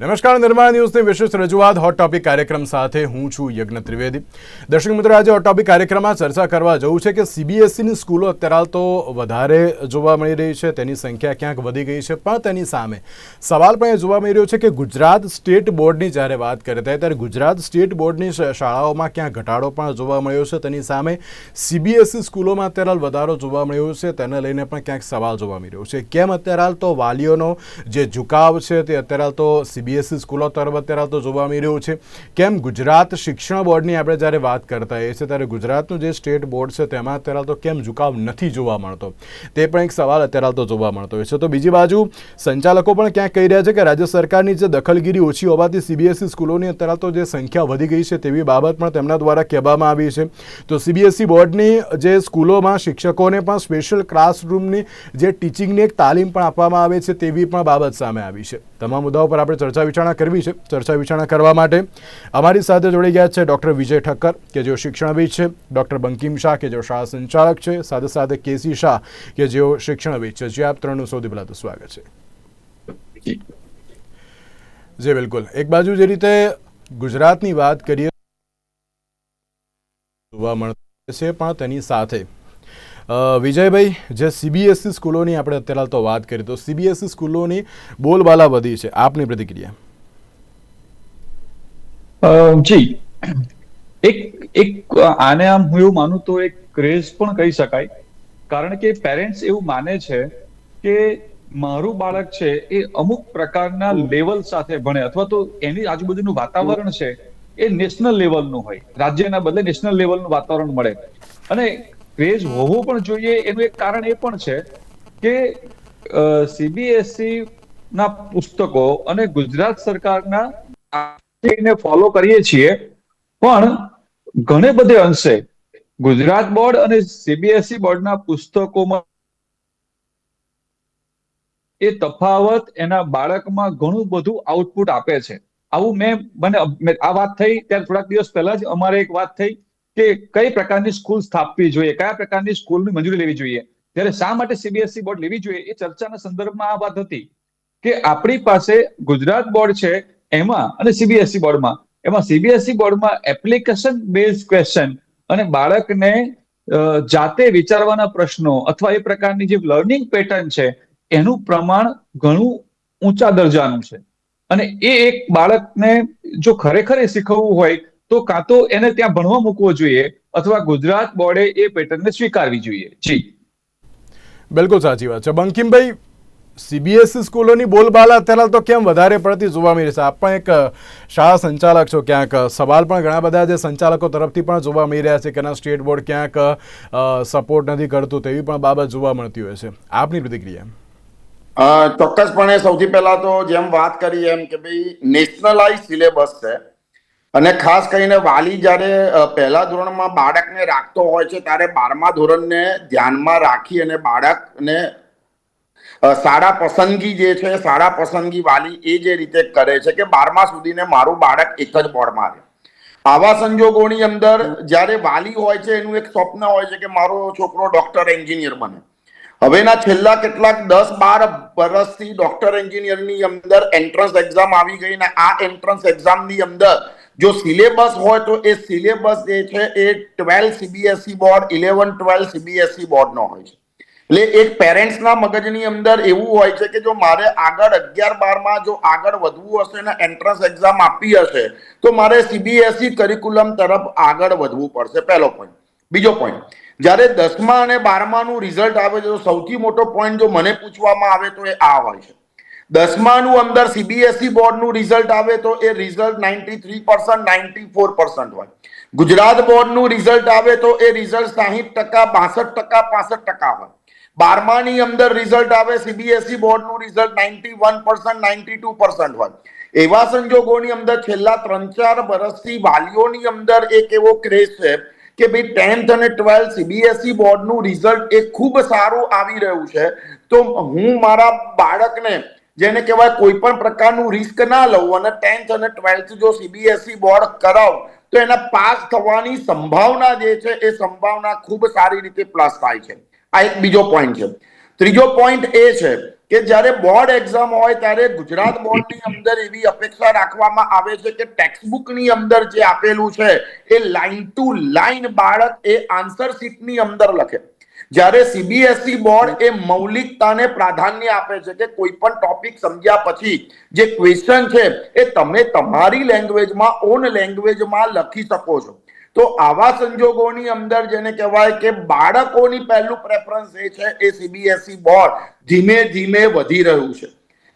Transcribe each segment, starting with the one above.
નમસ્કાર, નિર્માણ ન્યૂઝની વિશેષ રજૂઆત હોટ ટોપિક કાર્યક્રમ સાથે હું છું યજ્ઞ ત્રિવેદી. દર્શક મિત્રો, આજે હોટ ટોપિક કાર્યક્રમમાં ચર્ચા કરવા જવું છે કે સીબીએસઈની સ્કૂલો અત્યારે તો વધારે જોવા મળી રહી છે, તેની સંખ્યા ક્યાંક વધી ગઈ છે, પણ તેની સામે સવાલ પણ એ જોવા મળી રહ્યો છે કે ગુજરાત સ્ટેટ બોર્ડની જ્યારે વાત કરીએ ત્યારે ગુજરાત સ્ટેટ બોર્ડની શાળાઓમાં ક્યાંક ઘટાડો પણ જોવા મળ્યો છે. તેની સામે સીબીએસઈ સ્કૂલોમાં અત્યારે વધારો જોવા મળ્યો છે, તેને લઈને પણ ક્યાંક સવાલ જોવા મળી રહ્યો છે. કેમ અત્યારે તો વાલીઓનો જે ઝુકાવ છે તે અત્યારે તો સીબીએસઈ સ્કૂલો તરફ અત્યારે તો જોવા મળી રહ્યું છે? કેમ ગુજરાત શિક્ષણ બોર્ડની આપણે જ્યારે વાત કરતા હોઈએ છીએ ત્યારે ગુજરાતનું જે સ્ટેટ બોર્ડ છે તેમાં અત્યારે તો કેમ ઝુકાવ નથી જોવા મળતો, તે પણ એક સવાલ અત્યારે તો જોવા મળતો હોય છે. તો બીજી બાજુ સંચાલકો પણ ક્યાંક કહી રહ્યા છે કે રાજ્ય સરકારની જે દખલગીરી ઓછી હોવાથી સીબીએસઈ સ્કૂલોની અત્યારે તો જે સંખ્યા વધી ગઈ છે તેવી બાબત પણ તેમના દ્વારા કહેવામાં આવી છે. તો સીબીએસઈ બોર્ડની જે સ્કૂલોમાં શિક્ષકોને પણ સ્પેશિયલ ક્લાસરૂમની જે ટીચિંગની એક તાલીમ પણ આપવામાં આવે છે તેવી પણ બાબત સામે આવી છે. તમામ મુદ્દાઓ પર આપણે ચર્ચા વિચારણા કરવી છે. ચર્ચા વિચારણા કરવા માટે અમારી સાથે જોડી ગયા છે ડૉક્ટર વિજય ઠક્કર કે જેઓ શિક્ષણવિદ છે, ડૉક્ટર બંકિમ શાહ કે જેઓ શાળા સંચાલક છે, સાથે સાથે કેસી શાહ કે જેઓ શિક્ષણવિદ છે. જે આપ ત્રણનું સૌથી પહેલાં તો સ્વાગત છે. જી બિલકુલ. એક બાજુ જે રીતે ગુજરાતની વાત કરીએ જોવા મળે છે, પણ તેની સાથે વિજયભાઈ, જે સીબીએસઈ સ્કૂલોની આપણે અત્યારે તો વાત કરીએ તો સીબીએસઈ સ્કૂલોની બોલબાલા વધી છે, આપની પ્રતિક્રિયા? જી, એક આને આમ હું એવું માનું તો એક ક્રેઝ પણ કહી શકાય, કારણ કે પેરેન્ટ્સ એવું માને છે કે મારું બાળક છે એ અમુક પ્રકારના લેવલ સાથે ભણે, અથવા તો એની આજુબાજુનું વાતાવરણ છે એ નેશનલ લેવલનું હોય, રાજ્યના બદલે નેશનલ લેવલનું વાતાવરણ મળે. અને ક્રેઝ હોવો પણ જોઈએ. એનું એક કારણ એ પણ છે કે સીબીએસઈ ના પુસ્તકો અને ગુજરાત સરકારના ફોલો કરીએ છીએ, પણ ઘણે બધે અંશે ગુજરાત બોર્ડ અને સીબીએસઈ બોર્ડના પુસ્તકોમાં એ તફાવત એના બાળકમાં ઘણું બધું આઉટપુટ આપે છે. આવું મને આ વાત થઈ ત્યારે થોડાક દિવસ પહેલા જ અમારે એક વાત થઈ કે કઈ પ્રકારની સ્કૂલ સ્થાપવી જોઈએ, કયા પ્રકારની સ્કૂલની મંજૂરી લેવી જોઈએ. ત્યારે શા માટે સીબીએસઈ બોર્ડ લેવી જોઈએ એ ચર્ચાના સંદર્ભમાં આ વાત હતી કે આપણી પાસે ગુજરાત બોર્ડ છે એમાં અને સીબીએસઈ બોર્ડમાં, એમાં સીબીએસઈ બોર્ડમાં એપ્લિકેશન બેઝ ક્વેશ્ચન અને બાળકને જાતે વિચારવાના પ્રશ્નો અથવા એ પ્રકારની જે લર્નિંગ પેટર્ન છે એનું પ્રમાણ ઘણું ઊંચા દરજાનું છે. અને એ એક બાળકને જો ખરેખર શીખવવું હોય તો કાં તો એને ત્યાં ભણવા મૂકવો જોઈએ અથવા ગુજરાત બોર્ડે એ પેટર્નને સ્વીકારવી જોઈએ. જી બિલકુલ સાચી વાત છે. બંકિમભાઈ, સીબીએસઈ સ્કૂલોની બોલબાલા અત્યારે તો કેમ વધારે પડતી જોવા મળી છે? આપ પણ એક શાળા સંચાલક છો, ક્યાંક સવાલ પણ ઘણા બધા જે સંચાલકો તરફથી પણ જોવા મળી રહ્યા છે કે ના સ્ટેટ બોર્ડ ક્યાંક સપોર્ટ નથી કરતું, તેવી પણ બાબત જોવા મળતી હોય છે. આપની પ્રતિક્રિયા? ચોક્કસપણે સૌથી પહેલા તો જેમ વાત કરી એમ કે ભાઈ નેશનલાઇઝ સિલેબસ છે, અને ખાસ કરીને વાલી જ્યારે પહેલા ધોરણમાં બાળકને રાખતો હોય છે ત્યારે 12મા ધોરણને ધ્યાનમાં રાખી અને બાળકને શાળા પસંદગી જે છે, શાળા પસંદગી વાલી એ જે રીતે કરે છે કે 12મા સુધીને મારું બાળક એક જ બોર્ડમાં રહે. આવા સંજોગોની અંદર જ્યારે વાલી હોય છે એનું એક સ્વપ્ન હોય છે કે મારો છોકરો ડોક્ટર એન્જિનિયર બને. હવેના છેલ્લા કેટલાક 10-12 વર્ષથી ડોક્ટર એન્જિનિયરની અંદર એન્ટ્રન્સ એક્ઝામ આવી ગઈ, ને આ એન્ટ્રન્સ એક્ઝામની અંદર જો સિલેબસ હોય તો એ સિલેબસ જે છે એ 12 સીબીએસઈ બોર્ડ, 11-12 સીબીએસઈ બોર્ડનો હોય છે. એટલે એક પેરેન્ટ્સના મગજની અંદર એવું હોય છે કે જો મારે આગળ 11-12માં જો આગળ વધવું હશે ને એન્ટ્રન્સ એક્ઝામ આપવી હશે તો મારે સીબીએસઈ કરિક્યુલમ તરફ આગળ વધવું પડશે. પહેલો પોઈન્ટ. બીજો પોઈન્ટ, જ્યારે 10મા અને 12માનું રિઝલ્ટ આવે છે તો સૌથી મોટો પોઈન્ટ જો મને પૂછવામાં આવે તો એ આ હોય છે. 10માનું અંદર સીબીએસઈ બોર્ડનું રિઝલ્ટ આવે તો એ રિઝલ્ટ 93%, 94% હોય. ગુજરાત બોર્ડનું રિઝલ્ટ આવે તો એ રિઝલ્ટ 60%, 62%, 65% હોય. 12માની અંદર રિઝલ્ટ આવે સીબીએસઈ બોર્ડનું રિઝલ્ટ 91%, 92% હોય. એવા સંજોગોની અંદર છેલ્લા 3-4 વર્ષથી વાલીઓની અંદર એક એવો ક્રેઝ છે કે ભાઈ 10th અને 12th સીબીએસઈ બોર્ડનું રિઝલ્ટ એ ખૂબ સારું આવી રહ્યું છે, તો હું મારા બાળકને જેને કહેવાય કોઈ પણ પ્રકારનું રિસ્ક ના લઉં અને 10th અને 12th જો સીબીએસઈ બોર્ડ કરાવ તો એના પાસ થવાની સંભાવના જે છે એ સંભાવના ખૂબ સારી રીતે પ્લસ થાય છે. આ એક બીજો પોઈન્ટ છે. ત્રીજો પોઈન્ટ એ છે કે જ્યારે બોર્ડ એક્ઝામ હોય ત્યારે ગુજરાત બોર્ડની અંદર એવી અપેક્ષા રાખવામાં આવે છે કે ટેક્સ્ટબુકની અંદર જે આપેલું છે એ લાઈન ટુ લાઈન બાળક એ આન્સર શીટની અંદર લખે. જ્યારે સીબીએસઈ બોર્ડ એ મૌલિકતાને પ્રાધાન્ય આપે છે કે કોઈ પણ ટોપિક સમજ્યા પછી જે ક્વેશ્ચન છે એ તમે તમારી લેંગ્વેજમાં ઓન લેંગ્વેજમાં લખી શકો છો. તો આવા સંજોગોની અંદર જેને કહેવાય કે બાળકોની પહેલું પ્રેફરન્સ એ છે એ સીબીએસઈ બોર્ડ ધીમે ધીમે વધી રહ્યું છે.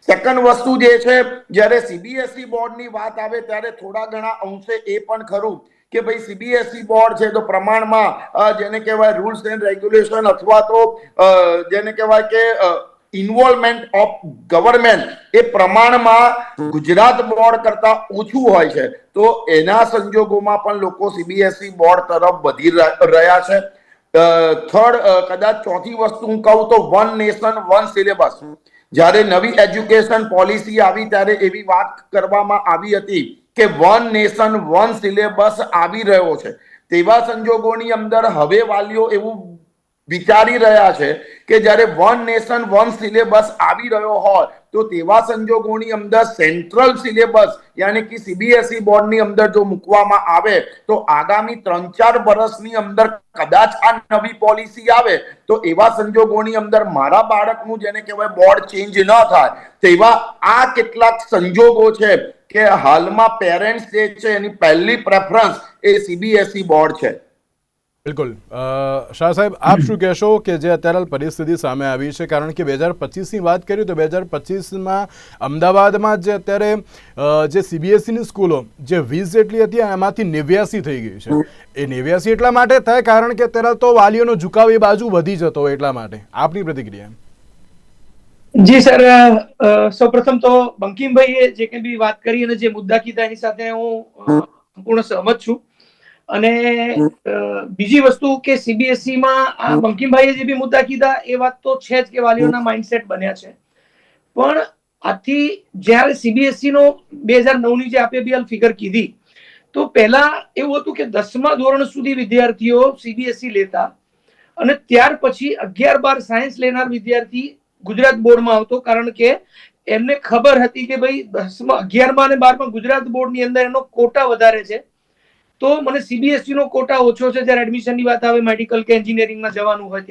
સેકન્ડ વસ્તુ જે છે, જ્યારે સીબીએસઈ બોર્ડની વાત આવે ત્યારે થોડા ઘણા અંશે એ પણ ખરું કે ભાઈ સીબીએસઈ બોર્ડ છે તો પ્રમાણમાં જેને કહેવાય રૂલ્સ એન્ડ રેગ્યુલેશન અથવા તો જેને કહેવાય કે ઇન્વોલ્વમેન્ટ ઓફ ગવર્મેન્ટ એ પ્રમાણમાં ગુજરાત બોર્ડ કરતા ઓછું હોય છે. તો એના સંજોગોમાં પણ લોકો સીબીએસઈ બોર્ડ તરફ વધી રહ્યા છે. થર્ડ, કદાચ ચોથી વસ્તુ હું કહું તો વન નેશન વન સિલેબસ. જ્યારે નવી એજ્યુકેશન પોલિસી આવી ત્યારે એવી વાત કરવામાં આવી હતી કે વન નેશન વન સિલેબસ આવી રહ્યો છે. તેવા સંજોગોની અંદર હવે વાલીઓ એવું વિચારી રહ્યા છે કે જ્યારે વન નેશન વન સિલેબસ આવી રહ્યો હોય તો તેવા સંજોગોની અંદર સેન્ટ્રલ સિલેબસ યાની કે સીબીએસઈ બોર્ડની અંદર જો મૂકવામાં આવે તો આગામી 3-4 વર્ષની અંદર કદાચ આ નવી પોલિસી આવે તો એવા સંજોગોની અંદર મારા બાળકનું જેને કહેવાય બોર્ડ ચેન્જ ન થાય તેવા આ કેટલાક સંજોગો છે કે હાલમાં પેરેન્ટ્સ જે છે એની પહેલી પ્રેફરન્સ એ સીબીએસઈ બોર્ડ છે. બિલકુલ. શાહ સાહેબ, આપ શું કહેશો કે જે અત્યારે પરિસ્થિતિ સામે આવી છે, કારણ કે 2025ની વાત કરીએ તો 2025માં અમદાવાદમાં જે અત્યારે જે સીબીએસઈની સ્કૂલો જે 20 જેટલી હતી એમાંથી 89 થઈ ગઈ છે. એ 89 એટલા માટે થાય કારણ કે અત્યારે તો વાલીઓનો ઝુકાવ એ બાજુ વધી જતો હોય એટલા માટે. આપની પ્રતિક્રિયા? જી સર, સૌપ્રથમ તો બંકિમભાઈએ જે કંઈ બી વાત કરી અને જે મુદ્દા કીધા એની સાથે હું સંપૂર્ણ સહમત છું. અને બીજી વસ્તુ કે સીબીએસઈ માં બંકિમભાઈએ જે બી મુદ્દા કીધા એ વાત તો છે જ કે વાલીઓના માઇન્ડસેટ બન્યા છે. પણ આથી જ્યારે સીબીએસઈ નો 2009ની જે આપે બી ફિગર કીધી તો પહેલા એવું હતું કે 10મા ધોરણ સુધી વિદ્યાર્થીઓ સીબીએસઈ લેતા અને ત્યાર પછી 11-12 સાયન્સ લેનાર વિદ્યાર્થી ગુજરાત બોર્ડમાં આવતો, કારણ કે એમને ખબર હતી કે ભાઈ 10મા 11મા અને 12મા ગુજરાત બોર્ડની અંદર એનો કોટા વધારે છે તો મને સીબીએસઈ નો કોટા ઓછો છે. જ્યારે એડમિશનની વાત આવે મેડિકલ કે એન્જિનિયરિંગમાં જવાનું હોય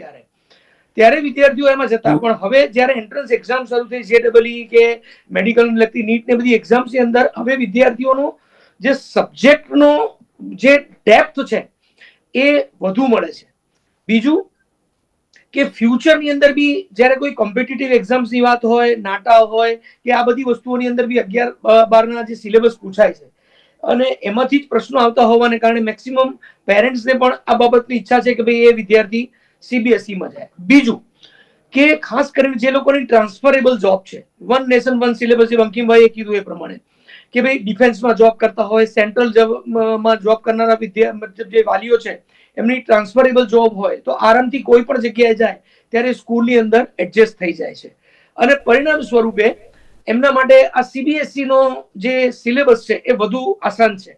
ત્યારે વિદ્યાર્થીઓ એમાં જતા. પણ હવે જ્યારે એન્ટ્રન્સ એક્ઝામ શરૂ થઈ, જેડબલઈ કે મેડિકલ લગતી નીટ ને બધી એક્ઝામ્સની અંદર હવે વિદ્યાર્થીઓનો જે સબ્જેક્ટનો જે ડેપ્થ છે એ વધુ મળે છે. બીજું કે ફ્યુચરની અંદર બી જ્યારે કોઈ કોમ્પિટિટિવ એક્ઝામ્સની વાત હોય, નાટા હોય કે આ બધી વસ્તુઓની અંદર બી 11-12ના જે સિલેબસ પૂછાય છે અને એમાંથી જ પ્રશ્નો આવતા હોવાને કારણે મેક્સિમમ પેરેન્ટ્સને પણ આ બાબતની ઈચ્છા છે કે ભાઈ એ વિદ્યાર્થી સીબીએસઈમાં જાય. બીજું કે ખાસ કરીને જે લોકોની ટ્રાન્સફરેબલ જોબ છે, વન નેશન વન સિલેબસ જે બંકિમભાઈએ કીધું એ પ્રમાણે કે ભાઈ ડિફેન્સમાં જોબ કરતા હોય, સેન્ટ્રલમાં જોબ કરનારા જે વાલીઓ છે એમની ટ્રાન્સફરેબલ જોબ હોય તો આરામથી કોઈ પણ જગ્યાએ જાય ત્યારે સ્કૂલની અંદર એડજસ્ટ થઈ જાય છે. અને પરિણામ સ્વરૂપે એમના માટે આ સીબીએસઈ નો જે સિલેબસ છે એ વધુ આસાન છે.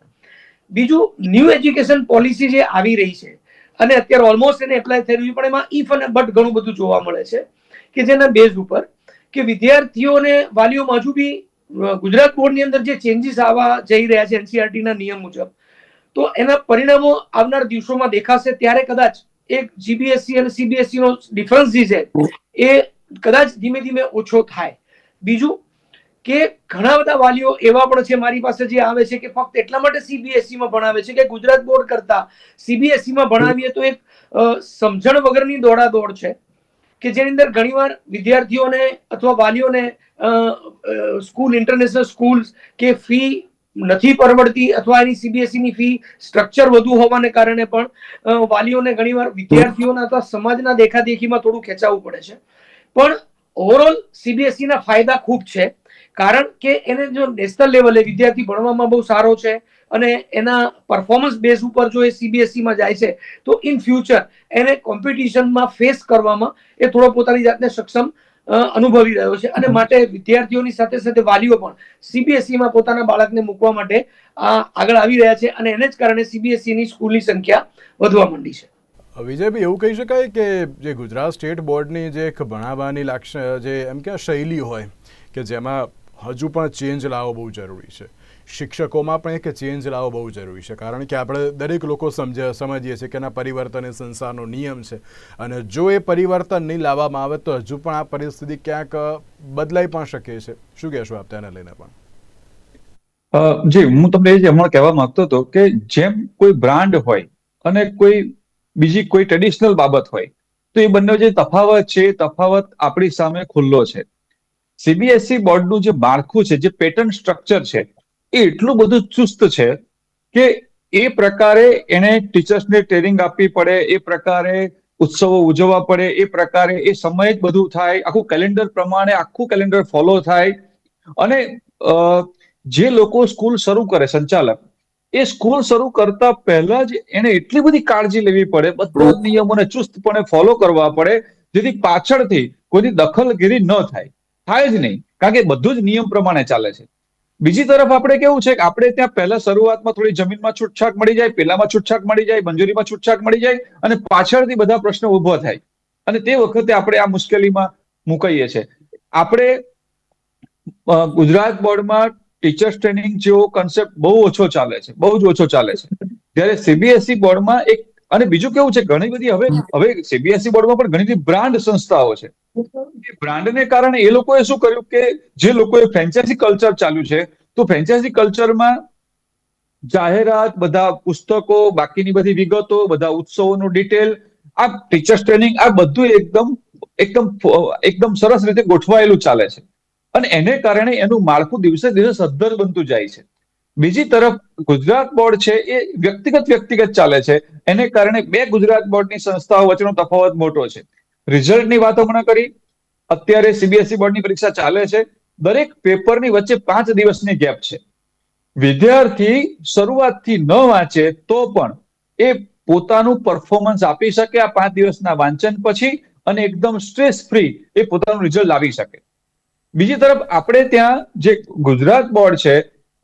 બીજું, ન્યૂ એજ્યુકેશન પોલિસી જે આવી રહી છે અને અત્યારે ઓલમોસ્ટ એને એપ્લાય થઈ રહ્યું, પણ એમાં ઇફ અને બટ ઘણું બધું જોવા મળે છે કે જેના બેઝ ઉપર કે વિદ્યાર્થીઓને વાલીઓમાં હજુ બી ગુજરાત બોર્ડની અંદર જે ચેન્જીસ આવવા જઈ રહ્યા છે એનસીઈઆરટી ના નિયમ મુજબ, તો એના પરિણામો આવનાર દિવસોમાં દેખાશે. ત્યારે કદાચ એક જીબીએસઈ અને સીબીએસઈ નો ડિફરન્સ જે છે એ કદાચ ધીમે ધીમે ઓછો થાય. બીજું કે ઘણા બધા વાલીઓ એવા પણ છે મારી પાસે જે આવે છે કે ફક્ત એટલા માટે સીબીએસઈ માં ભણાવે છે કે ગુજરાત બોર્ડ કરતા સીબીએસઈ માં ભણાવીએ તો એક સમજણ વગરની દોડાદોડ છે કે જેની અંદર ઘણીવાર વિદ્યાર્થીઓને અથવા વાલીઓને સ્કૂલ, ઇન્ટરનેશનલ સ્કૂલ્સ કે ફી નથી પરવડતી અથવા એની સીબીએસઈ ની ફી સ્ટ્રક્ચર વધુ હોવાને કારણે પણ વાલીઓને ઘણીવાર વિદ્યાર્થીઓના અથવા સમાજના દેખાદેખીમાં થોડું ખેંચાવવું પડે છે. પણ ઓવરઓલ સીબીએસઈ ના ફાયદા ખૂબ છે, કારણ કે એને જો નેશનલ લેવલે વિદ્યાર્થી ભણવામાં બહુ સારો છે અને એના પરફોર્મન્સ બેઝ ઉપર જો એ સીબીએસઈ માં જાય છે તો ઇન ફ્યુચર એને કોમ્પિટિશનમાં ફેસ કરવામાં એ થોડો પોતાની જાતને સક્ષમ અનુભવી રહ્યો છે. અને માટે વિદ્યાર્થીઓની સાથે સાથે વાલીઓ પણ સીબીએસઈ માં પોતાના બાળકને મૂકવા માટે આગળ આવી રહ્યા છે અને એને જ કારણે સીબીએસઈ ની સ્કૂલની સંખ્યા વધવા માંડી છે. વિજયભાઈ, એવું કહી શકાય કે જે ગુજરાત સ્ટેટ બોર્ડની જે એક ભણાવવાની જે એમ કે શૈલી હોય કે જેમાં હજુ પણ ચેન્જ લાવવો બહુ જરૂરી છે, શિક્ષકોમાં પણ એક ચેન્જ લાવવો બહુ જરૂરી છે, કારણ કે આપણે દરેક લોકો સમજીએ છીએ કે એના પરિવર્તન એ સંસારનો નિયમ છે, અને જો એ પરિવર્તન નહીં લાવવામાં આવે તો હજુ પણ આ પરિસ્થિતિ ક્યાંક બદલાઈ પણ શકે છે. શું કહેશો આપ તેને લઈને? પણ જી, હું તમને એ જ હમણાં કહેવા માંગતો હતો કે જેમ કોઈ બ્રાન્ડ હોય અને કોઈ બીજી કોઈ ટ્રેડિશનલ બાબત હોય, તો એ બંને જે તફાવત છે એ તફાવત આપણી સામે ખુલ્લો છે. સીબીએસઈ બોર્ડનું જે માળખું છે, જે પેટર્ન સ્ટ્રક્ચર છે, એ એટલું બધું ચુસ્ત છે કે એ પ્રકારે એને ટીચર્સને ટ્રેનિંગ આપવી પડે, એ પ્રકારે ઉત્સવો ઉજવવા પડે, એ પ્રકારે એ સમય જ બધું થાય, આખું કેલેન્ડર પ્રમાણે આખું કેલેન્ડર ફોલો થાય. અને જે લોકો સ્કૂલ શરૂ કરે, સંચાલક, એ સ્કૂલ શરૂ કરતા પહેલા જ એને એટલી બધી કાળજી લેવી પડે, બધા નિયમોને ચુસ્તપણે ફોલો કરવા પડે, જેથી પાછળથી કોઈની દખલગીરી ન થાય જ નહીં, કારણ કે બધું જ નિયમ પ્રમાણે ચાલે છે. બીજી તરફ આપણે કેવું છે કે આપણે ત્યાં પહેલા શરૂઆતમાં થોડી જમીનમાં છૂટછાટ મળી જાય, પેલામાં છૂટછાટ મળી જાય, મંજૂરીમાં છૂટછાટ મળી જાય, અને પાછળથી બધા પ્રશ્નો ઉભો થાય, અને તે વખતે આપણે આ મુશ્કેલીમાં મુકાઈએ છીએ. આપણે ગુજરાત બોર્ડમાં ટીચર્સ ટ્રેનિંગ જેવો કન્સેપ્ટ બહુ ઓછો ચાલે છે, બહુ જ ઓછો ચાલે છે. જ્યારે સીબીએસઈ બોર્ડમાં એક, અને બીજું કેવું છે, ઘણી બધી હવે સીબીએસઈ બોર્ડમાં પણ ઘણી બધી બ્રાન્ડ સંસ્થાઓ છે. એ બ્રાન્ડને કારણે એ લોકોએ શું કર્યું કે જે લોકોએ ફ્રેન્ચાઇઝી કલ્ચર ચાલ્યું છે, તો ફ્રેન્ચાઇઝી કલ્ચરમાં જાહેરાત, બધા પુસ્તકો, બાકીની બધી વિગતો, બધા ઉત્સવોનું ડિટેલ, આ ટીચર્સ ટ્રેનિંગ, આ બધું એકદમ સરસ રીતે ગોઠવાયેલું ચાલે છે, અને એને કારણે એનું માળખું દિવસે દિવસે સદ્ધર બનતું જાય છે. બીજી તરફ ગુજરાત બોર્ડ છે એ વ્યક્તિગત ચાલે છે, એને કારણે બે ગુજરાત બોર્ડની સંસ્થાઓ વચ્ચેનો તફાવત મોટો છે. રિઝલ્ટની વાત હમણાં કરી, અત્યારે સીબીએસઈ બોર્ડની પરીક્ષા ચાલે છે, દરેક પેપરની વચ્ચે 5 દિવસની ગેપ છે. વિદ્યાર્થી શરૂઆતથી ન વાંચે તો પણ એ પોતાનું પરફોર્મન્સ આપી શકે આ 5 દિવસના વાંચન પછી, અને એકદમ સ્ટ્રેસ ફ્રી એ પોતાનું રિઝલ્ટ લાવી શકે. બીજી તરફ આપણે ત્યાં જે ગુજરાત બોર્ડ છે,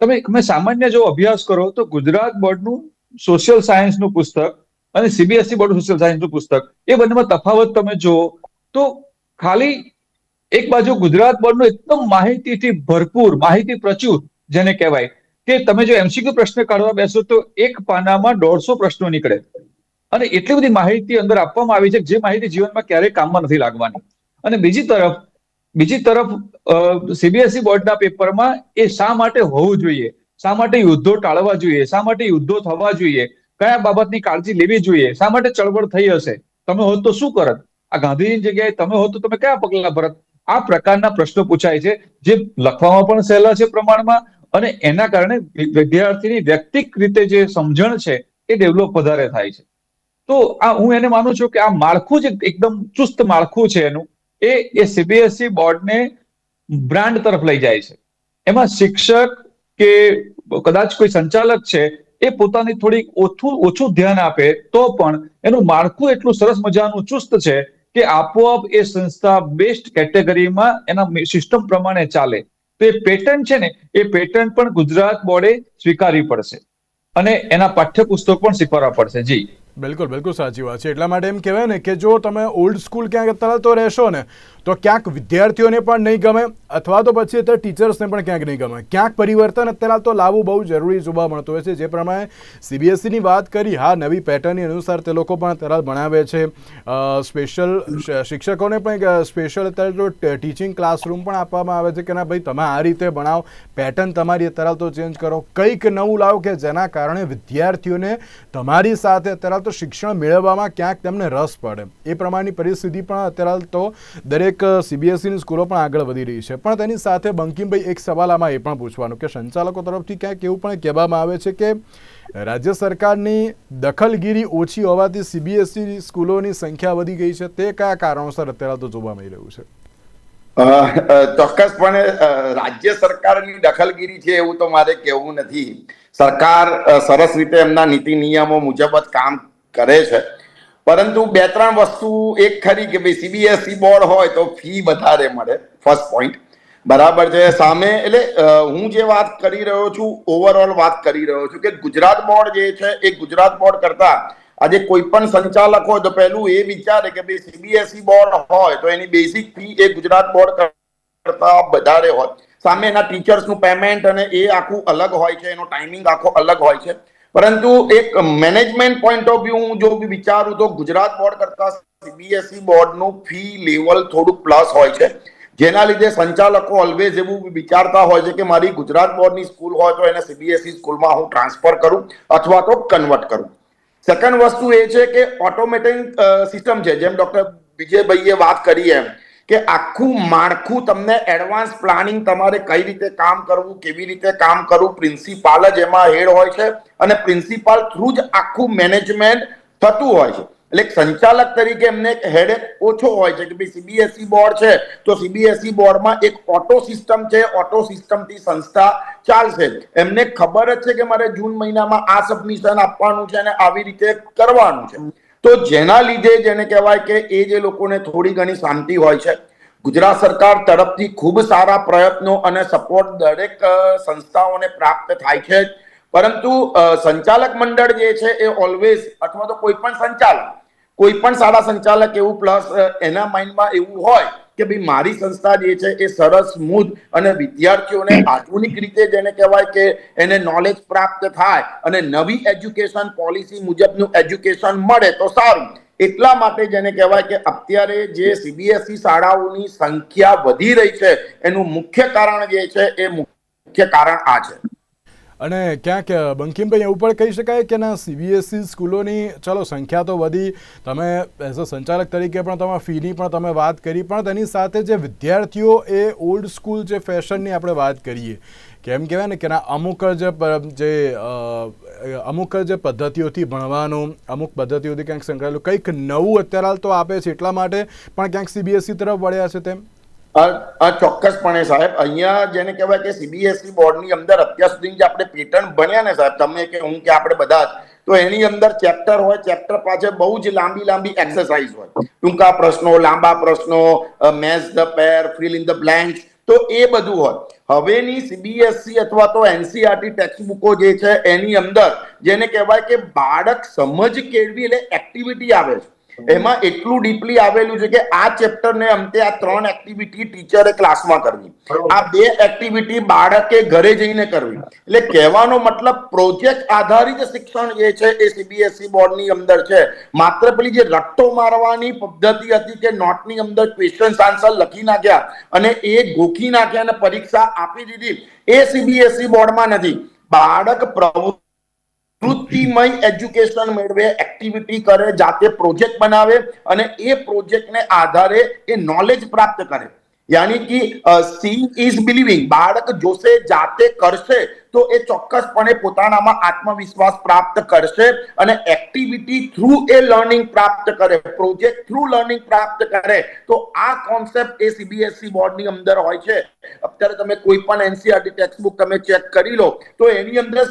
તમે સામાન્ય જો અભ્યાસ કરો તો ગુજરાત બોર્ડનું સોશિયલ સાયન્સનું પુસ્તક અને સીબીએસઈ બોર્ડ સોશિયલ સાયન્સનું પુસ્તક, એ બંનેમાં તફાવત તમે જુઓ તો ખાલી એક બાજુ ગુજરાત બોર્ડનું એકદમ માહિતીથી ભરપૂર, માહિતી પ્રચુર જેને કહેવાય, કે તમે જો એમસીક્યુ પ્રશ્ન કાઢવા બેસો તો એક પાનામાં 150 પ્રશ્નો નીકળે, અને એટલી બધી માહિતી અંદર આપવામાં આવી છે જે માહિતી જીવનમાં ક્યારેય કામમાં નથી લાગવાની. અને બીજી તરફ સીબીએસઈ બોર્ડના પેપરમાં એ શા માટે હોવું જોઈએ, શા માટે યુદ્ધો ટાળવા જોઈએ, શા માટે યુદ્ધો થવા જોઈએ, કયા બાબતની કાળજી લેવી જોઈએ, શા માટે ચળવળ થઈ હશે, તમે હોત તો શું કરત, આ ગાંધીજીની જગ્યાએ તમે હોત તો તમે કયા પગલા ભરત, આ પ્રકારના પ્રશ્નો પૂછાય છે, જે લખવામાં પણ સહેલા છે પ્રમાણમાં, અને એના કારણે વિદ્યાર્થીની વ્યક્તિગત રીતે જે સમજણ છે એ ડેવલપ વધારે થાય છે. તો હું એને માનું છું કે આ માળખું જ એકદમ ચુસ્ત માળખું છે એનું, એ સીબીએસઈ બોર્ડને બ્રાન્ડ તરફ લઈ જાય છે. એમાં શિક્ષક કે કદાચ કોઈ સંચાલક છે એ પોતાની થોડીક ઓછું ધ્યાન આપે તો પણ એનું માળખું એટલું સરસ મજાનું ચુસ્ત છે કે આપોઆપ એ સંસ્થા બેસ્ટ કેટેગરીમાં એના સિસ્ટમ પ્રમાણે ચાલે. તો એ પેટર્ન છે ને, એ પેટર્ન પણ ગુજરાત બોર્ડે સ્વીકારવી પડશે, અને એના પાઠ્યપુસ્તકો પણ સ્વીકારવા પડશે. જી બિલકુલ સાચી વાત છે. એટલા માટે એમ કહેવાય ને કે જો તમે ઓલ્ડ સ્કૂલ ક્યાંક તરતો રહેશો ને તો ક્યાંક વિદ્યાર્થીઓને પણ નહીં ગમે, અથવા તો પછી અત્યારે ટીચર્સને પણ ક્યાંક નહીં ગમે. ક્યાંક પરિવર્તન અત્યારે તો લાવવું બહુ જરૂરી જોવા મળતું હોય છે. જે પ્રમાણે સીબીએસઈની વાત કરી, હા, નવી પેટર્નની અનુસાર તે લોકો પણ અત્યારે ભણાવે છે, સ્પેશિયલ શિક્ષકોને પણ સ્પેશિયલ અત્યારે તો ટીચિંગ ક્લાસરૂમ પણ આપવામાં આવે છે કે ના ભાઈ તમે આ રીતે ભણાવો, પેટર્ન તમારી અત્યારે તો ચેન્જ કરો, કંઈક નવું લાવો કે જેના કારણે વિદ્યાર્થીઓને તમારી સાથે અત્યારે તો શિક્ષણ મેળવવામાં ક્યાંક તેમને રસ પડે. એ પ્રમાણની પરિસ્થિતિ પણ અત્યારે તો દરેક સીબીએસઈની સ્કૂલો પણ આગળ વધી રહી છે. પણ તેની સાથે બંકિમભાઈ એક સવાલ આમાં એ પણ પૂછવાનું કે સંચાલકો તરફથી ક્યાંક એવું પણ કહેવામાં આવે છે કે રાજ્ય સરકારની દખલગીરી ઓછી હોવાથી સીબીએસઈ સ્કૂલોની સંખ્યા વધી ગઈ છે. તે કયા કારણોસર અત્યારે તો જોવા મળી રહ્યું છે? ચોક્કસપણે રાજ્ય સરકારની દખલગીરી છે એવું તો મારે કહેવું નથી. સરકાર સરસ રીતે એમના નીતિ નિયમો મુજબ જ કામ કરે છે, પરંતુ 2-3 વસ્તુ એક ખરી કે ભાઈ સીબીએસઈ બોર્ડ હોય તો ફી વધારે મળે, ફર્સ્ટ પોઈન્ટ. બરાબર છે. સામે એટલે હું જે વાત કરી રહ્યો છું, ઓવરઓલ વાત કરી રહ્યો છું કે ગુજરાત બોર્ડ જે છે એ ગુજરાત બોર્ડ કરતા આજે કોઈ પણ સંચાલક હોય તો પહેલું એ વિચારે કે ભાઈ સીબીએસઈ બોર્ડ હોય તો એની બેઝિક ફી એ ગુજરાત બોર્ડ કરતા વધારે હોય, સામે એના ટીચર્સનું પેમેન્ટ અને એ આખું અલગ હોય છે, એનો ટાઈમિંગ આખો અલગ હોય છે. પરંતુ એક મેનેજમેન્ટ પોઈન્ટ ઓફ વ્યૂ હું જો વિચારું તો ગુજરાત બોર્ડ કરતા સીબીએસઈ બોર્ડનું ફી લેવલ થોડુંક પ્લસ હોય છે, જેના લીધે સંચાલકો ઓલવેઝ એવું વિચારતા હોય છે કે મારી ગુજરાત બોર્ડની સ્કૂલ હોય તો એને સીબીએસઈ સ્કૂલમાં હું ટ્રાન્સફર કરું અથવા તો કન્વર્ટ કરું. સેકન્ડ વસ્તુ એ છે કે ઓટોમેટિક સિસ્ટમ છે, જેમ ડોક્ટર વિજયભાઈએ વાત કરી એમ કે આખું માળખું તમને એડવાન્સ પ્લાનિંગ તમારે કઈ રીતે કામ કરવું, કેવી રીતે કામ કરવું, પ્રિન્સિપાલ જ એમાં હેડ હોય છે અને પ્રિન્સિપાલ થ્રુ જ આખું મેનેજમેન્ટ થતું હોય છે. એટલે સંચાલક તરીકે એમને હેડેક ઓછો હોય છે કે ભાઈ સીબીએસઈ બોર્ડ છે તો સીબીએસઈ બોર્ડમાં એક ઓટો સિસ્ટમ છે, ઓટો સિસ્ટમથી સંસ્થા ચાલશે. એમને ખબર જ છે કે મારે જૂન મહિનામાં આ સબમિશન આપવાનું છે અને આવી રીતે કરવાનું છે. તો જેના લીધે જેને કહેવાય કે એ જે લોકોને થોડી ઘણી શાંતિ હોય છે. ગુજરાત સરકાર તરફથી ખૂબ સારા પ્રયત્નો અને સપોર્ટ દરેક સંસ્થાઓને પ્રાપ્ત થાય છે, પરંતુ સંચાલક મંડળ જે છે એ ઓલવેઝ અથવા તો કોઈ પણ સારા સંચાલક એવું પ્લસ એના માઇન્ડમાં એવું હોય કે ભાઈ મારી સંસ્થા જે છે એ સરસ સ્મૂથ અને વિદ્યાર્થીઓને આધુનિક રીતે જેને કહેવાય કે એને નોલેજ પ્રાપ્ત થાય અને નવી એજ્યુકેશન પોલિસી મુજબનું એજ્યુકેશન મળે તો સારું. એટલા માટે જેને કહેવાય કે અત્યારે જે સીબીએસઈ શાળાઓની સંખ્યા વધી રહી છે એનું મુખ્ય કારણ જે છે એ મુખ્ય કારણ આ છે. અને ક્યાંક બંકિમભાઈ એવું પણ કહી શકાય કે ના સીબીએસઈ સ્કૂલોની ચલો સંખ્યા તો વધી, તમે એઝ અ સંચાલક તરીકે પણ તમે ફીની પણ તમે વાત કરી, પણ તેની સાથે જે વિદ્યાર્થીઓ એ ઓલ્ડ સ્કૂલ જે ફેશનની આપણે વાત કરીએ કે એમ કહેવાય ને કે ના અમુક જે પદ્ધતિઓથી ભણવાનું, અમુક પદ્ધતિઓથી ક્યાંક સંકળાયેલું કંઈક નવું અત્યારે તો આપે છે, એટલા માટે પણ ક્યાંક સીબીએસઈ તરફ વળ્યા છે તેમ. ચોક્કસપણે સાહેબ, અહીંયા જેને કહેવાય કે સીબીએસઈ બોર્ડની અંદર અત્યાર સુધી જે આપણે પેટર્ન ભણ્યા ને સાહેબ, તમે કે હું કે આપણે બધા જ, તો એની અંદર ચેપ્ટર હોય, ચેપ્ટર પાછળ બહુ જ લાંબી એક્સરસાઇઝ હોય, ટૂંકા પ્રશ્નો, લાંબા પ્રશ્નો, match the pair, fill in the blanks, તો એ બધું હોય. હવેની સીબીએસઈ અથવા તો એનસીઆરટી ટેક્સ્ટ બુકો જે છે એની અંદર જેને કહેવાય કે બાળક સમજ કેળવી એટલે એક્ટિવિટી આવે છે. એમાં એટલું ડીપલી આવેલું છે કે આ ચેપ્ટર ને અંતે આ 3 એક્ટિવિટી ટીચરે ક્લાસમાં કરવી, આ 2 એક્ટિવિટી બાળકે ઘરે જઈને કરવી. એટલે કહેવાનો મતલબ પ્રોજેક્ટ આધારિત શિક્ષણ જે છે એ સીબીએસઈ બોર્ડની અંદર છે. માત્ર પેલી જે રટ્ટો મારવાની પદ્ધતિ હતી કે નોટની અંદર ક્વેશ્ચન આન્સર લખી નાખ્યા અને એ ગોખી નાખ્યા અને પરીક્ષા આપી દીધી, એ સીબીએસઈ બોર્ડમાં નથી. બાળક પ્રવૃત્તિમય એજ્યુકેશન મેળવે, એક્ટિવિટી કરે, જાતે પ્રોજેક્ટ બનાવે અને એ પ્રોજેક્ટને આધારે એ નોલેજ પ્રાપ્ત કરે. યાની કે સીઈંગ ઇઝ બિલીવિંગ. બાળક જોશે, જાતે કરશે તો એ ચોક્કસપણે પોતાનામાં આત્મવિશ્વાસ પ્રાપ્ત કરશે અને એક્ટિવિટી થ્રુ એ લર્નિંગ પ્રાપ્ત કરે, પ્રોજેક્ટ થ્રુ લર્નિંગ પ્રાપ્ત કરે. તો આ કોન્સેપ્ટ એ સીબીએસઈ બોર્ડની અંદર હોય છે. અત્યારે તમે કોઈ પણ એનસીઆરટી ટેક્સ્ટ બુક તમે ચેક કરી લો તો એની અંદર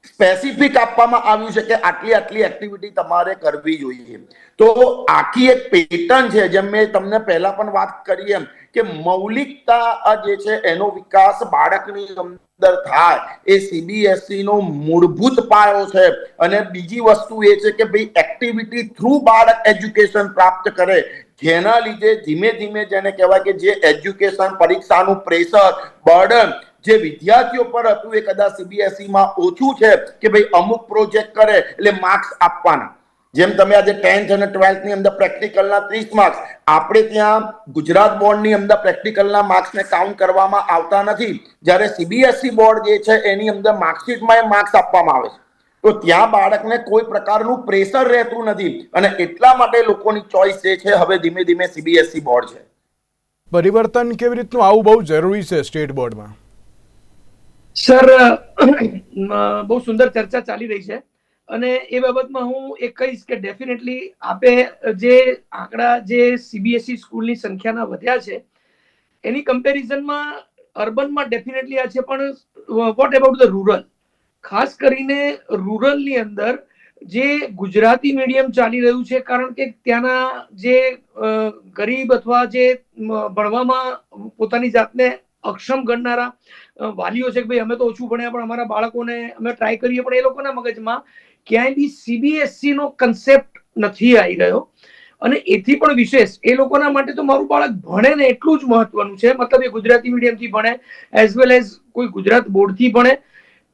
સ્પેસિફિક આપવામાં આવ્યું છે કે આટલી એક્ટિવિટી તમારે કરવી જોઈએ. તો આખી એક પેટર્ન છે, જેમ મેં તમને પહેલા પણ વાત કરી એમ કે મૌલિકતા જે છે એનો વિકાસ બાળકની અંદર થાય એ સીબીએસઈ નો મૂળભૂત પાયો છે. અને બીજી વસ્તુ એ છે કે ભાઈ એક્ટિવિટી થ્રુ બાળક એજ્યુકેશન પ્રાપ્ત કરે, જેના લીધે ધીમે ધીમે જેને કહેવાય કે જે એજ્યુકેશન પરીક્ષાનું પ્રેશર, બર્ડન જે વિદ્યાર્થીઓ પર હતું એ કદાચ સીબીએસઈ માં ઓછું છે કે ભાઈ અમુક પ્રોજેક્ટ કરે એટલે માર્ક્સ આપવાના. જેમ તમે આજે 10th અને 12th ની અંદર પ્રેક્ટિકલના 30 માર્ક્સ, આપણે ત્યાં ગુજરાત બોર્ડની અંદર પ્રેક્ટિકલના માર્ક્સને કાઉન્ટ કરવામાં આવતા નથી, જ્યારે સીબીએસઈ બોર્ડ જે છે એની અંદર માર્કશીટમાં માર્ક્સ આપવામાં આવે છે. તો ત્યાં બાળકને કોઈ પ્રકારનું પ્રેશર રહેતું નથી અને એટલા માટે લોકોની ચોઇસ જે છે હવે ધીમે ધીમે સીબીએસઈ બોર્ડ છે. પરિવર્તન કેવી રીતનું આવું બહુ જરૂરી છે સ્ટેટ બોર્ડમાં? સર, બહુ સુંદર ચર્ચા ચાલી રહી છે અને એ બાબતમાં હું એક કહીશ કે ડેફિનેટલી આપે જે આંકડા જે સીબીએસઈ સ્કૂલની સંખ્યાના વધ્યા છે એની કમ્પેરિઝનમાં અર્બનમાં ડેફિનેટલી આ છે, પણ વોટ અબાઉટ ધ રૂરલ? ખાસ કરીને રૂરલની અંદર જે ગુજરાતી મીડિયમ ચાલી રહ્યું છે, કારણ કે ત્યાંના જે ગરીબ અથવા જે ભણવામાં પોતાની જાતને અક્ષમ ગણનારા વાલીઓ છે કે ભાઈ અમે તો ઓછું ભણ્યા પણ અમારા બાળકોને અમે ટ્રાય કરીએ, પણ એ લોકોના મગજમાં ક્યાંય બી સીબીએસઈ નો કન્સેપ્ટ નથી આવી રહ્યો. અને એથી પણ વિશેષ એ લોકોના માટે તો મારું બાળક ભણે ને એટલું જ મહત્વનું છે, મતલબ એ ગુજરાતી મીડિયમથી ભણે એઝ વેલ એઝ કોઈ ગુજરાત બોર્ડથી ભણે.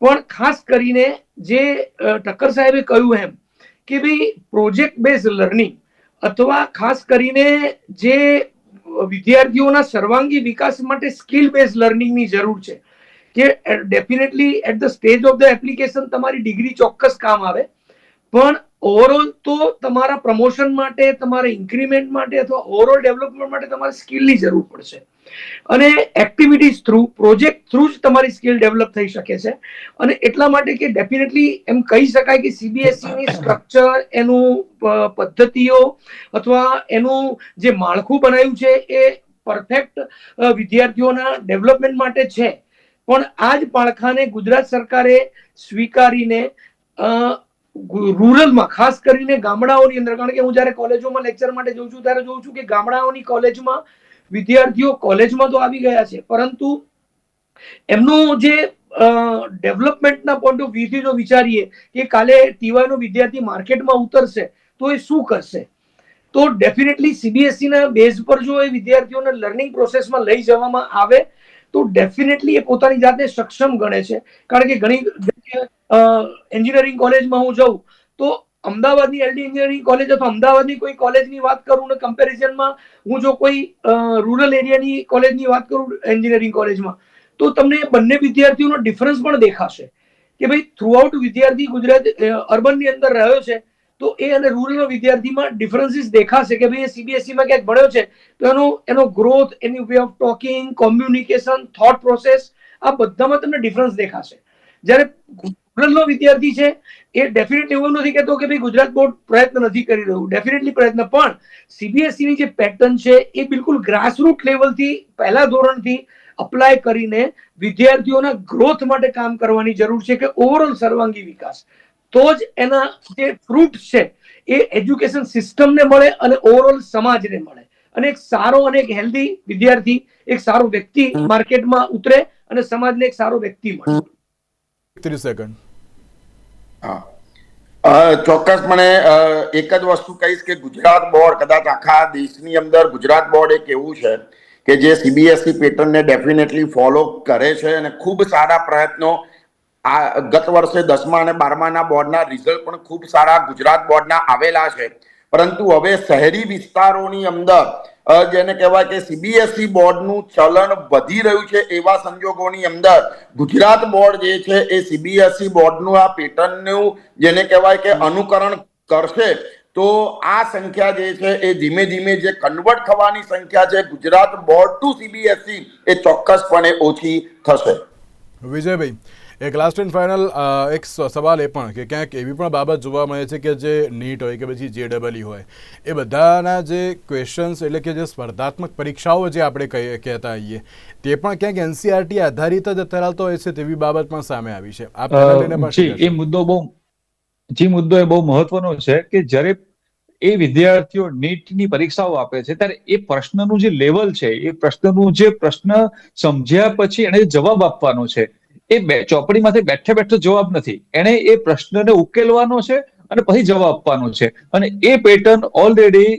પણ ખાસ કરીને જે ઠક્કર સાહેબે કહ્યું એમ કે ભાઈ પ્રોજેક્ટ બેઝ લર્નિંગ અથવા ખાસ કરીને જે વિદ્યાર્થીઓના સર્વાંગી વિકાસ માટે સ્કિલ બેઝ લર્નિંગની જરૂર છે, કે definitely at the stage of the application તમારી ડિગ્રી ચોક્કસ કામ આવે, પણ ઓવરઓલ તો તમારા પ્રમોશન માટે, તમારા ઇન્ક્રીમેન્ટ માટે અથવા ઓવરઓલ ડેવલપમેન્ટ માટે તમારે સ્કિલની જરૂર પડશે. અને એક્ટિવિટીઝ થ્રુ, પ્રોજેક્ટ થ્રુ જ તમારી સ્કિલ ડેવલપ થઈ શકે છે. અને એટલા માટે કે ડેફિનેટલી એમ કહી શકાય કે સીબીએસઈ ની સ્ટ્રક્ચર, એનું પદ્ધતિઓ અથવા એનું જે માળખું બનાવ્યું છે એ પરફેક્ટ વિદ્યાર્થીઓના ડેવલપમેન્ટ માટે છે. પણ આ જ માળખાને ગુજરાત સરકારે સ્વીકારીને રૂરલમાં, ખાસ કરીને ગામડાઓની અંદર, કારણ કે હું જયારે કોલેજોમાં લેક્ચર માટે જઉં છું ત્યારે જોઉં છું કે ગામડાઓની કોલેજમાં વિદ્યાર્થીઓ કોલેજમાં તો આવી ગયા છે, પરંતુ એમનું જે ડેવલપમેન્ટના પોઈન્ટ ઓફ વ્યૂથી જો વિચારીએ કે કાલે ટીવાયનો વિદ્યાર્થી માર્કેટમાં ઉતરશે તો એ શું કરશે, તો ડેફિનેટલી સીબીએસઈ ના બેઝ પર જો એ વિદ્યાર્થીઓને લર્નિંગ પ્રોસેસમાં લઈ જવામાં આવે તો ડેફિનેટલી એ પોતાની જાતને સક્ષમ ગણે છે. કારણ કે ઘણી એન્જિનિયરિંગ કોલેજમાં હું જાઉં તો અમદાવાદની એલડી એન્જિનિયરિંગ કોલેજ અથવા અમદાવાદની કોઈ કોલેજની વાત કરું ને કમ્પેરિઝનમાં હું જો કોઈ રૂરલ એરિયાની કોલેજની વાત કરું એન્જિનિયરિંગ કોલેજમાં, તો તમને બંને વિદ્યાર્થીઓનો ડિફરન્સ પણ દેખાશે કે ભાઈ થ્રુઆઉટ વિદ્યાર્થી ગુજરાત અર્બનની અંદર રહ્યો છે તો એ અને રૂરલ વિદ્યાર્થીમાં ડિફરન્સીસ દેખાશે કે ભાઈ એ સીબીએસઈમાં ક્યાંક ભણ્યો છે તો એનો growth, any way of talking, communication, thought process, આ બધામાં તમને ડિફરન્સ દેખાશે. જ્યારે રૂરલનો વિદ્યાર્થી છે એ ડેફિનેટલી એવું નથી કહેતો કે ભાઈ ગુજરાત બોર્ડ પ્રયત્ન નથી કરી રહ્યું, ડેફિનેટલી પ્રયત્ન, પણ સીબીએસઈ ની જે પેટર્ન છે એ બિલકુલ ગ્રાસરૂટ લેવલથી, પહેલા ધોરણથી અપ્લાય કરીને વિદ્યાર્થીઓના ગ્રોથ માટે કામ કરવાની જરૂર છે, કે ઓવરઓલ સર્વાંગી વિકાસ, તો જ એના જે ફ્રૂટ છે એ એજ્યુકેશન સિસ્ટમને મળે અને ઓવરઓલ સમાજને મળે, અને એક સારો અને એક હેલ્ધી વિદ્યાર્થી, એક સારો વ્યક્તિ માર્કેટમાં ઉતરે અને સમાજને એક સારો વ્યક્તિ મળે. 30 સેકન્ડ. હા, ચોક્કસપણે એક જ વસ્તુ કહીશ કે ગુજરાત બોર્ડ, કદાચ આખા દેશની અંદર ગુજરાત બોર્ડ એક એવું છે કે જે સીબીએસઈ પેટર્નને ડેફિનેટલી ફોલો કરે છે અને ખૂબ સારા પ્રયત્નો, આ ગત વર્ષે 10મા અને 12માના બોર્ડના રિઝલ્ટ પણ ખૂબ સારા ગુજરાત બોર્ડના આવેલા છે. પરંતુ હવે શહેરી વિસ્તારોની અંદર જેને કહેવાય કે સીબીએસઈ બોર્ડનું ચલણ વધી રહ્યું છે, એવા સંજોગોની અંદર ગુજરાત બોર્ડ જે છે એ સીબીએસઈ બોર્ડનું આ પેટર્નનું જેને કહેવાય કે અનુકરણ કરશે તો આ સંખ્યા જે છે એ ધીમે ધીમે જે કન્વર્ટ થવાની સંખ્યા છે ગુજરાત બોર્ડ ટુ સીબીએસઈ એ ચોક્કસપણે ઓછી થશે. વિજયભાઈ, એક લાસ્ટ એન્ડ ફાઇનલ એક સવાલ એ પણ કે ક્યાંક એવી પણ બાબત જોવા મળે છે કે જે નીટ હોય કે પછી JEE હોય, એ બધાના જે ક્વેશ્ચન્સ, એટલે કે જે સ્પર્ધાત્મક પરીક્ષાઓ જે આપણે કહેતા હોઈએ, તે પણ ક્યાંક NCERT આધારિત જ અત્યારે તો હોય છે, તેવી બાબત પણ સામે આવી છે. મુદ્દો એ બહુ મહત્વનો છે કે જ્યારે એ વિદ્યાર્થીઓ નીટની પરીક્ષાઓ આપે છે ત્યારે એ પ્રશ્નનું જે લેવલ છે, એ પ્રશ્ન સમજ્યા પછી એને જવાબ આપવાનો છે, એ ચોપડીમાંથી બેઠો જવાબ નથી, એને એ પ્રશ્નને ઉકેલવાનો છે અને પછી જવાબ આપવાનો છે. અને એ પેટર્ન ઓલરેડી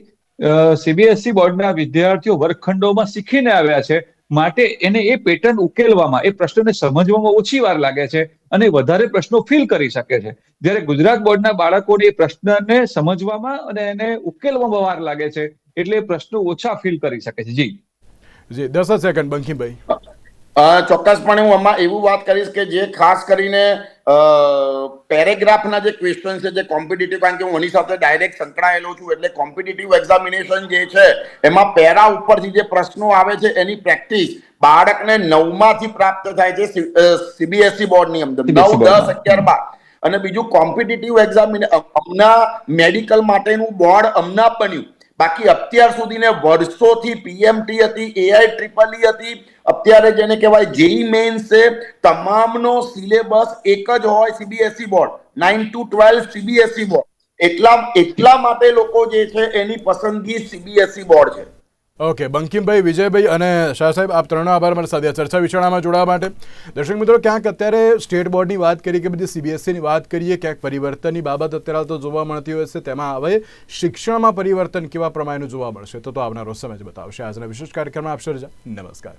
સીબીએસઈ બોર્ડના વિદ્યાર્થીઓ વર્ગખંડોમાં શીખીને આવ્યા છે, માટે એને એ પેટર્ન ઉકેલવામાં, એ પ્રશ્નને સમજવામાં ઓછી વાર લાગે છે અને વધારે પ્રશ્નો ફીલ કરી શકે છે. જ્યારે ગુજરાત બોર્ડના બાળકોને એ પ્રશ્નને સમજવામાં અને એને ઉકેલવામાં વાર લાગે છે, એટલે એ પ્રશ્નો ઓછા ફીલ કરી શકે છે. જી 10 સેકન્ડ બંકીમભાઈ. ચોક્કસપણે હું આમાં એવું વાત કરીશ કે જે ખાસ કરીને પેરેગ્રાફના જે ક્વેશ્ચન છે, જે કોમ્પિટિટિવ, કારણ કે હું એની સાથે ડાયરેક્ટ સંકળાયેલો છું, એટલે કોમ્પિટિટિવ એક્ઝામિનેશન જે છે એમાં પેરા ઉપરથી જે પ્રશ્નો આવે છે એની પ્રેક્ટિસ બાળકને 9માંથી પ્રાપ્ત થાય છે સીબીએસઈ બોર્ડની અંદર, 9, 10, 11, 12. અને બીજું કોમ્પિટિટિવ હમણાં મેડિકલ માટેનું બોર્ડ હમણાં બન્યું, બાકી અત્યાર સુધીને વર્ષોથી PMT હતી, AI હતી, અત્યારે જેને કહેવાય JEE મેન્સ છે, તમામનો સિલેબસ એક જ હોય, CBSE board 9 to 12 CBSE board. એટલા માટે લોકો જે છે એની પસંદગી સીબીએસઈ બોર્ડ છે. ઓકે, બંકિમભાઈ, વિજયભાઈ અને શાહ સાહેબ, આપ ત્રણનો આભાર મારી સાથે ચર્ચા વિચારણામાં જોડાવા માટે. દર્શક મિત્રો, ક્યાંક અત્યારે સ્ટેટ બોર્ડની વાત કરીએ કે બધી CBSEની વાત કરીએ, ક્યાંક પરિવર્તનની બાબત અત્યારે તો જોવા મળતી હોય છે. તેમાં હવે શિક્ષણમાં પરિવર્તન કેવા પ્રમાણેનું જોવા મળશે તો આવનારો સમય જ બતાવશે. આજના વિશેષ કાર્યક્રમમાં આપશો રજા. નમસ્કાર.